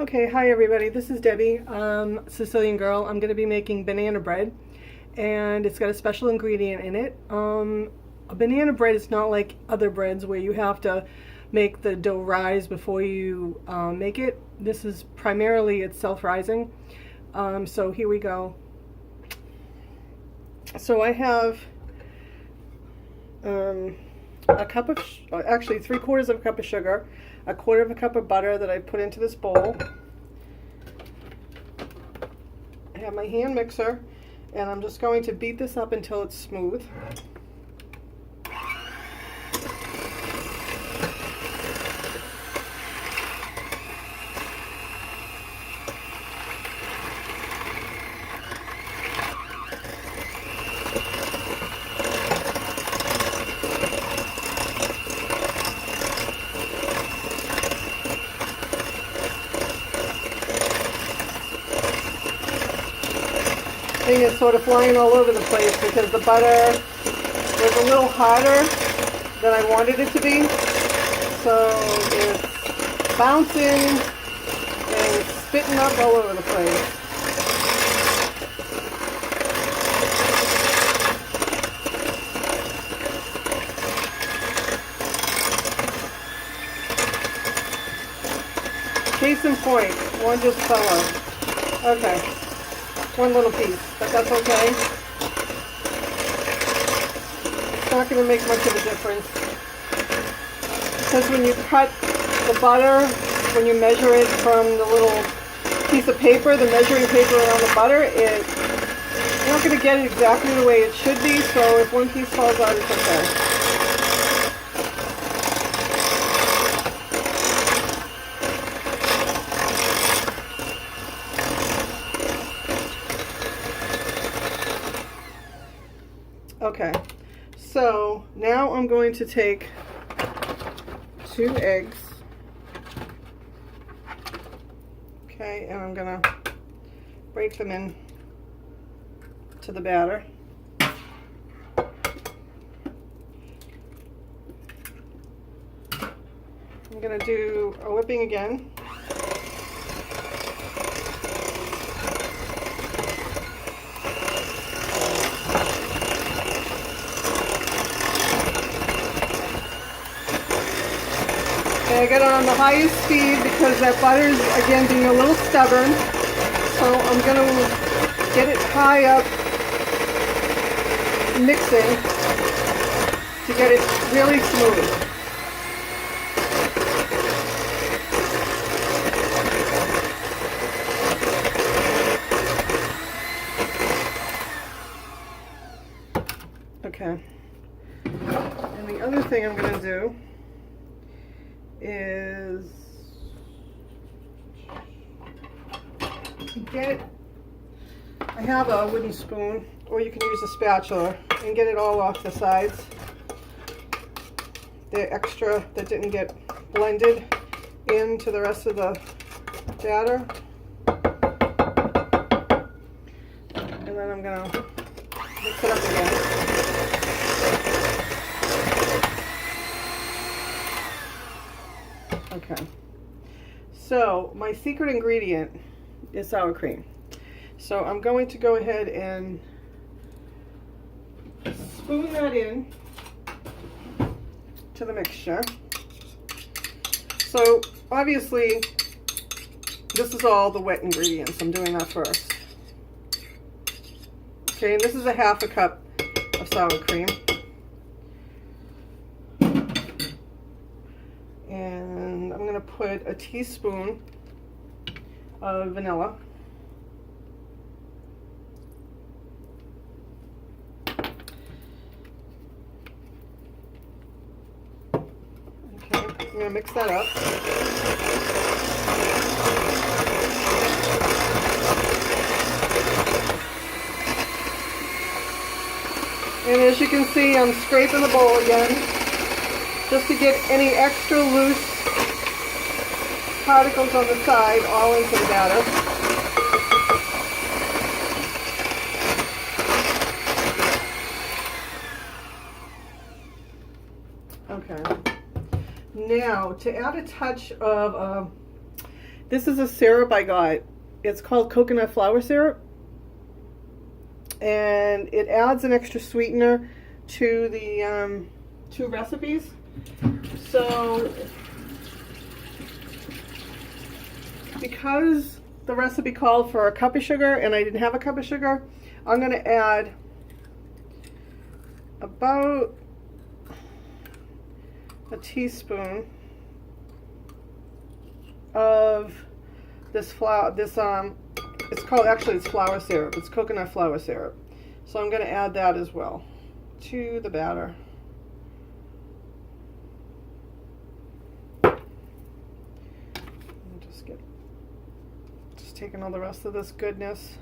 Okay, hi everybody. This is Debbie, Sicilian girl. I'm going to be making banana bread, and it's got a special ingredient in it. A banana bread is not like other breads where you have to make the dough rise before you make it. This is primarily it's self-rising. So here we go. So I have a cup of, actually 3/4 of a cup of sugar, a 1/4 of a cup of butter that I put into this bowl. I have my hand mixer, and I'm just going to beat this up until it's smooth. Thing is sort of flying all over the place because the butter was a little hotter than I wanted it to be. So it's bouncing and spitting up all over the place. Case in point, one just fell out. Okay. One little piece, but that's okay. It's not going to make much of a difference. Because when you cut the butter, when you measure it from the little piece of paper, the measuring paper around the butter, you're not going to get it exactly the way it should be, so if one piece falls out, it's okay. Okay, so now I'm going to take 2 eggs, okay, and I'm gonna break them in to the batter. I'm gonna do a whipping again. I got it on the highest speed because that butter's, again, being a little stubborn. So I'm going to get it high up, mixing, to get it really smooth. Okay. And the other thing I'm going to do is I have a wooden spoon, or you can use a spatula, and get it all off the sides. The extra that didn't get blended into the rest of the batter. And then I'm going to mix it up again. Okay, so my secret ingredient is sour cream. So I'm going to go ahead and spoon that in to the mixture. So obviously this is all the wet ingredients. I'm doing that first. Okay, and this is a 1/2 cup of sour cream. And I'm going to put a teaspoon of vanilla. Okay, I'm going to mix that up. And as you can see, I'm scraping the bowl again, just to get any extra loose particles on the side all into the batter. Okay. Now, to add a touch of This is a syrup I got. It's called coconut flour syrup. And it adds an extra sweetener to the two recipes. So, because the recipe called for a cup of sugar and I didn't have a cup of sugar, I'm going to add about a teaspoon of this flour. It's called, actually it's flour syrup. It's coconut flour syrup. So I'm going to add that as well to the batter. Just taking all the rest of this goodness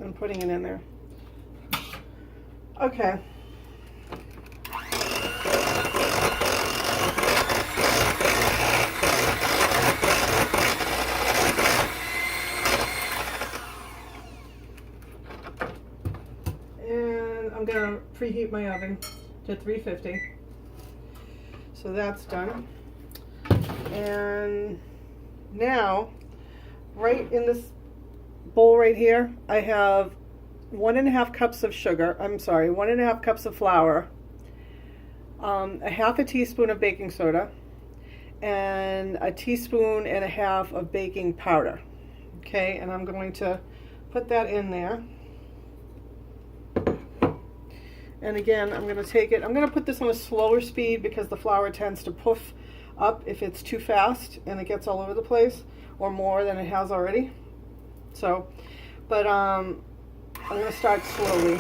and putting it in there. Okay. And I'm going to preheat my oven to 350. So that's done. And now, right in this bowl right here, I have 1.5 cups of sugar. I'm sorry, 1.5 cups of flour, a half a teaspoon of baking soda, and a teaspoon and a half of baking powder. Okay, and I'm going to put that in there. And again, I'm going to take it, I'm going to put this on a slower speed because the flour tends to puff up if it's too fast and it gets all over the place, or more than it has already. So, but I'm going to start slowly.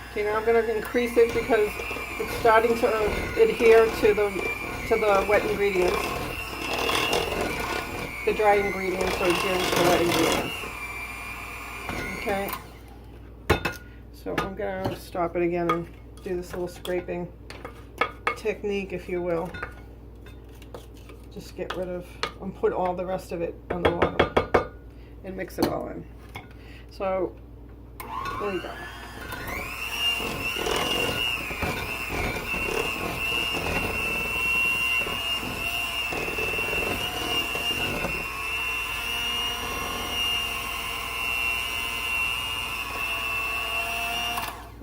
Okay, now I'm going to increase it because it's starting to adhere to the wet ingredients. The dry ingredients are adhering to the wet ingredients. Okay. So I'm going to stop it again and do this little scraping technique, if you will. Just get rid of, and put all the rest of it on the bottom and mix it all in. So, there we go.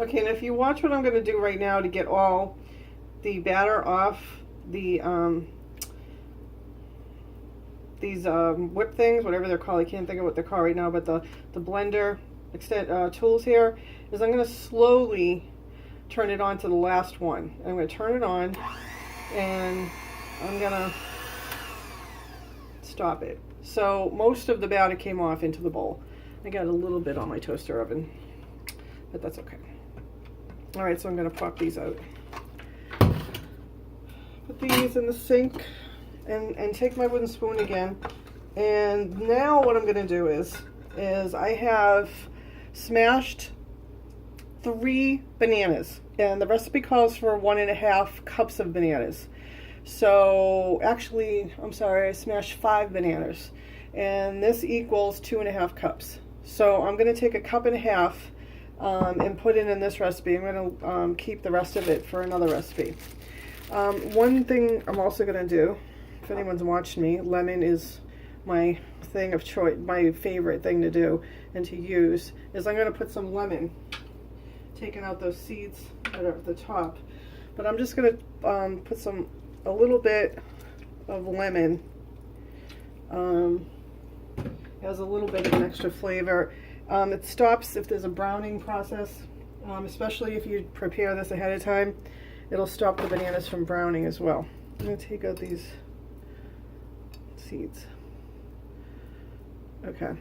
Okay, and if you watch what I'm going to do right now to get all the batter off the these whip things, whatever they're called, I can't think of what they're called right now, but the blender tools here, is I'm going to slowly turn it on to the last one. I'm going to turn it on and I'm going to stop it. So most of the batter came off into the bowl. I got a little bit on my toaster oven, but that's okay. All right, so I'm going to pop these out. Put these in the sink and take my wooden spoon again. And now what I'm going to do is I have smashed 3 bananas. And the recipe calls for 1.5 cups of bananas. So actually, I'm sorry, I smashed 5 bananas. And this equals 2.5 cups. So I'm going to take 1.5 cups and put it in this recipe. I'm going to keep the rest of it for another recipe. One thing I'm also going to do, if anyone's watched me, lemon is my thing of choice, my favorite thing to do and to use, is I'm going to put some lemon, taking out those seeds that are at the top. But I'm just going to put a little bit of lemon. It has a little bit of an extra flavor. It stops if there's a browning process, especially if you prepare this ahead of time. It'll stop the bananas from browning as well. I'm going to take out these seeds. Okay.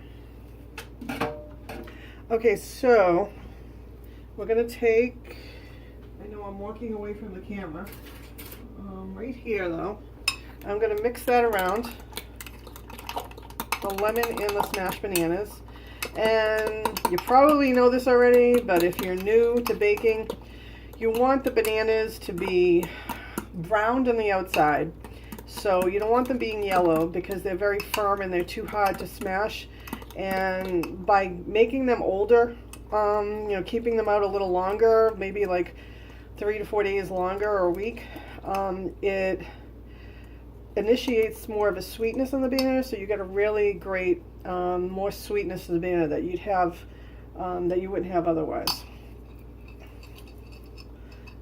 Okay, so we're going to take, I know I'm walking away from the camera, right here though. I'm going to mix that around, the lemon and the smashed bananas. And you probably know this already, but if you're new to baking, you want the bananas to be browned on the outside. So you don't want them being yellow because they're very firm and they're too hard to smash. And by making them older, you know, keeping them out a little longer, maybe like 3 to 4 days longer or a week, it initiates more of a sweetness in the banana, so you get a really great, more sweetness to the banana that you'd have, that you wouldn't have otherwise.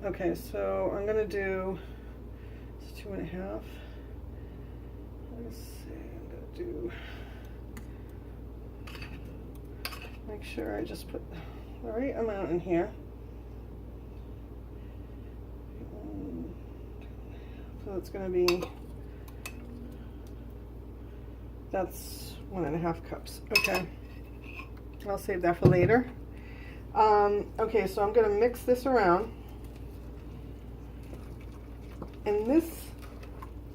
Okay, so I'm gonna do 2.5. Let's see, I'm gonna do, make sure I just put the right amount in here. So it's gonna be, that's 1.5 cups. Okay, I'll save that for later. Okay, so I'm gonna mix this around, and this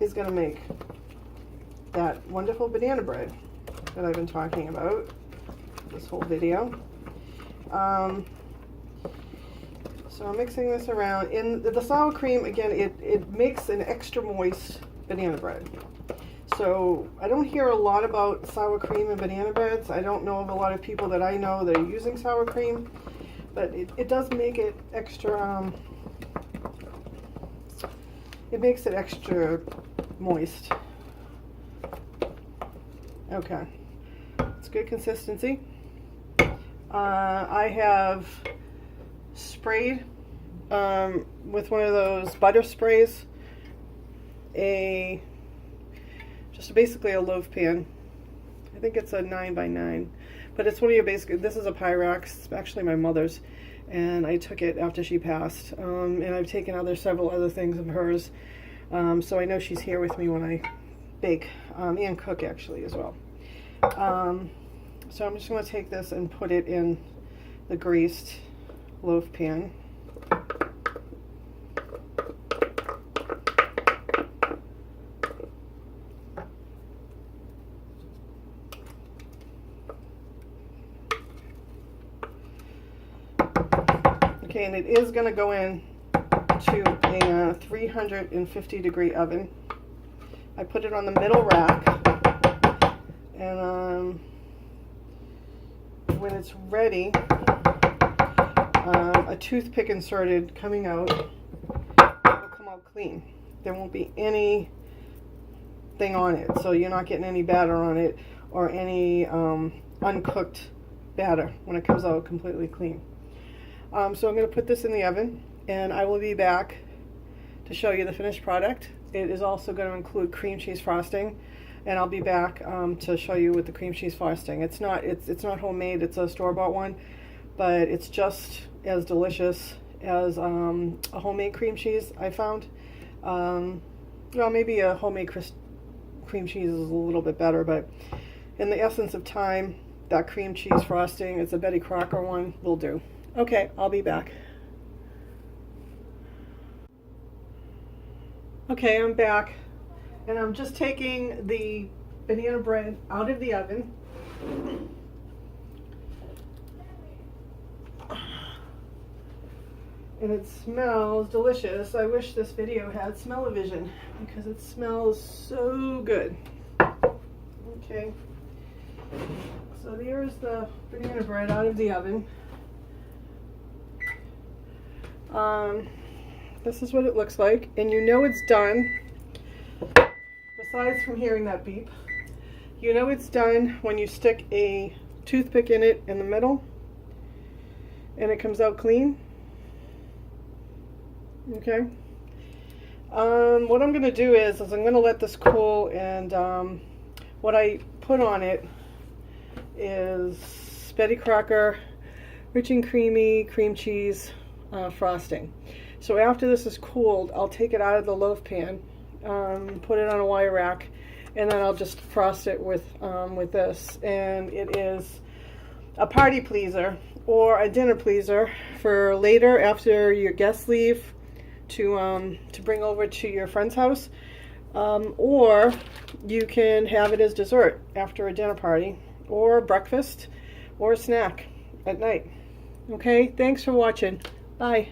is gonna make that wonderful banana bread that I've been talking about this whole video. So I'm mixing this around. In the sour cream, again, it makes an extra moist banana bread. So I don't hear a lot about sour cream and banana breads. I don't know of a lot of people that I know that are using sour cream, but it does make it extra, it makes it extra moist. Okay, it's good consistency. I have sprayed with one of those butter sprays just basically a loaf pan. I think it's a 9x9, but it's one of your basic. This is a Pyrex. It's actually my mother's, and I took it after she passed. And I've taken several other things of hers, so I know she's here with me when I bake and cook actually as well. So I'm just going to take this and put it in the greased loaf pan. Okay, and it is going to go in to a 350 degree oven. I put it on the middle rack, and when it's ready, a toothpick inserted coming out, it will come out clean. There won't be anything on it, so you're not getting any batter on it or any uncooked batter when it comes out completely clean. So I'm going to put this in the oven, and I will be back to show you the finished product. It is also going to include cream cheese frosting, and I'll be back to show you with the cream cheese frosting. It's not homemade, it's a store-bought one, but it's just as delicious as a homemade cream cheese, I found. Well, maybe a homemade cream cheese is a little bit better, but in the essence of time, that cream cheese frosting, it's a Betty Crocker one, will do. Okay, I'll be back. Okay, I'm back, and I'm just taking the banana bread out of the oven. And it smells delicious. I wish this video had smell-o-vision because it smells so good. Okay, so there's the banana bread out of the oven. This is what it looks like, and you know it's done, besides from hearing that beep, you know it's done when you stick a toothpick in it in the middle and it comes out clean. Okay, what I'm going to do is I'm going to let this cool, and what I put on it is Betty Crocker Rich and Creamy Cream Cheese frosting. So after this is cooled, I'll take it out of the loaf pan, put it on a wire rack, and then I'll just frost it with this. And it is a party pleaser or a dinner pleaser for later after your guests leave to bring over to your friend's house, or you can have it as dessert after a dinner party, or breakfast, or a snack at night. Okay, thanks for watching. Bye.